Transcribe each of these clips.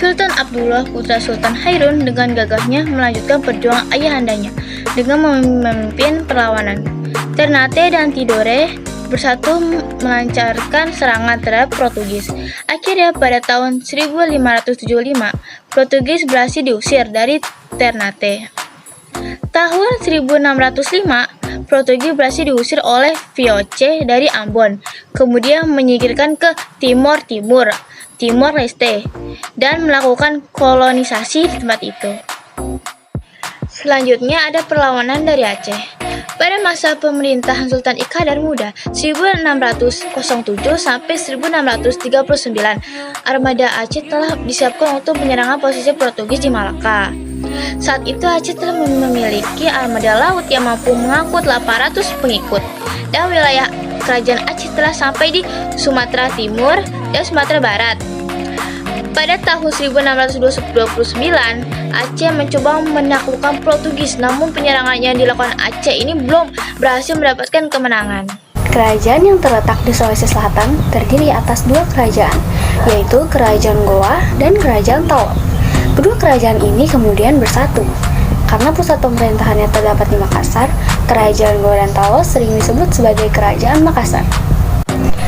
Sultan Abdullah putra Sultan Hairun dengan gagahnya melanjutkan perjuangan ayahandanya dengan memimpin perlawanan. Ternate dan Tidore bersatu melancarkan serangan terhadap Portugis. Akhirnya pada tahun 1575, Portugis berhasil diusir dari Ternate. Tahun 1605, Portugis berhasil diusir oleh VOC dari Ambon, kemudian menyingkirkan ke Timor Leste, dan melakukan kolonisasi di tempat itu. Selanjutnya ada perlawanan dari Aceh. Pada masa pemerintahan Sultan Iskandar Muda 1607 sampai 1639, armada Aceh telah disiapkan untuk penyerangan posisi Portugis di Malaka. Saat itu Aceh telah memiliki armada laut yang mampu mengangkut 800 pengikut, dan wilayah kerajaan Aceh telah sampai di Sumatera Timur dan Sumatera Barat. Pada tahun 1629, Aceh mencoba menaklukkan Portugis, namun penyerangan yang dilakukan Aceh ini belum berhasil mendapatkan kemenangan. Kerajaan yang terletak di Sulawesi Selatan terdiri atas dua kerajaan, yaitu Kerajaan Goa dan Kerajaan Tawau. Kedua kerajaan ini kemudian bersatu. Karena pusat pemerintahannya terdapat di Makassar, Kerajaan Goa dan Tawau sering disebut sebagai Kerajaan Makassar.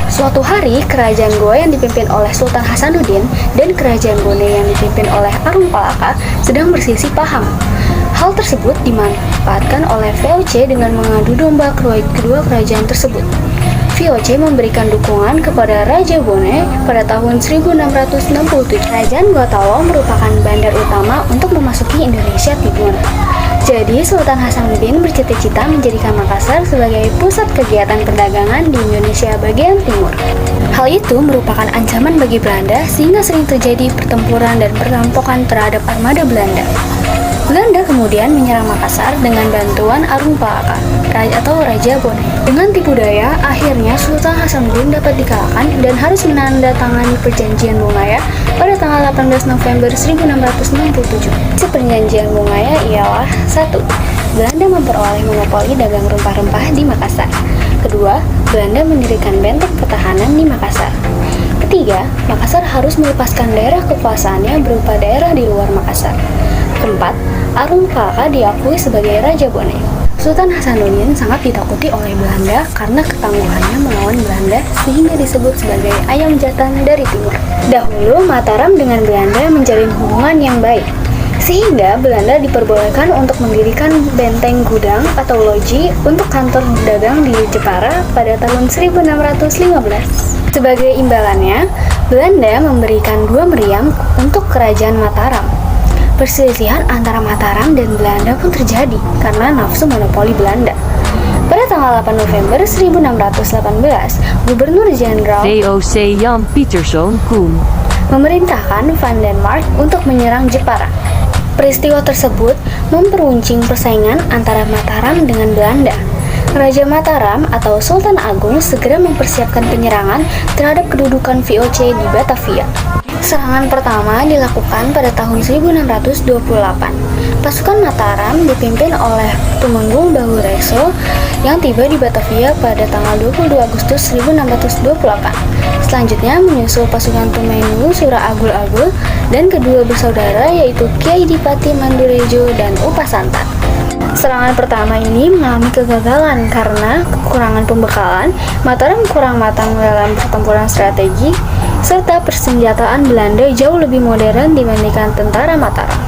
Suatu hari, Kerajaan Goa yang dipimpin oleh Sultan Hasanuddin dan Kerajaan Bone yang dipimpin oleh Arung Palaka sedang berselisih paham. Hal tersebut dimanfaatkan oleh VOC dengan mengadu domba kedua kerajaan tersebut. VOC memberikan dukungan kepada Raja Bone pada tahun 1667. Kerajaan Goa Tawau merupakan bandar utama untuk memasuki Indonesia Timur. Jadi, Sultan Hasanuddin bercita-cita menjadikan Makassar sebagai pusat kegiatan perdagangan di Indonesia bagian timur. Hal itu merupakan ancaman bagi Belanda sehingga sering terjadi pertempuran dan perampokan terhadap armada Belanda. Belanda kemudian menyerang Makassar dengan bantuan Arung Palaka atau Raja Bone. Dengan tipu daya, akhirnya Sultan Hasanuddin dapat dikalahkan dan harus menandatangani perjanjian Bungaya pada tanggal 18 November 1667. Perjanjian Bungaya ialah 1. Belanda memperoleh monopoli dagang rempah-rempah di Makassar. Kedua, Belanda mendirikan benteng pertahanan di Makassar. Ketiga, Makassar harus melepaskan daerah kekuasaannya berupa daerah di luar Makassar. Keempat, Arung Palaka diakui sebagai Raja Bone. Sultan Hasanuddin sangat ditakuti oleh Belanda karena ketangguhannya melawan Belanda sehingga disebut sebagai ayam jantan dari timur. Dahulu Mataram dengan Belanda menjalin hubungan yang baik, sehingga Belanda diperbolehkan untuk mendirikan benteng gudang atau loji untuk kantor dagang di Jepara pada tahun 1615. Sebagai imbalannya, Belanda memberikan 2 meriam untuk kerajaan Mataram. Perselisihan antara Mataram dan Belanda pun terjadi karena nafsu monopoli Belanda. Pada tanggal 8 November 1618, Gubernur Jenderal VOC Jan Pieterszoon Koen memerintahkan Van Denmark untuk menyerang Jepara. Peristiwa tersebut memperuncing persaingan antara Mataram dengan Belanda. Raja Mataram atau Sultan Agung segera mempersiapkan penyerangan terhadap kedudukan VOC di Batavia. Serangan pertama dilakukan pada tahun 1628. Pasukan Mataram dipimpin oleh Tumenggung Bahureso yang tiba di Batavia pada tanggal 22 Agustus 1628. Selanjutnya menyusul pasukan Tumenggung Sura Agul-Agul dan kedua bersaudara yaitu Kiai Dipati Mandurejo dan Upasanta. Serangan pertama ini mengalami kegagalan karena kekurangan pembekalan, Mataram kurang matang dalam pertempuran strategi, serta persenjataan Belanda jauh lebih modern dibandingkan tentara Mataram.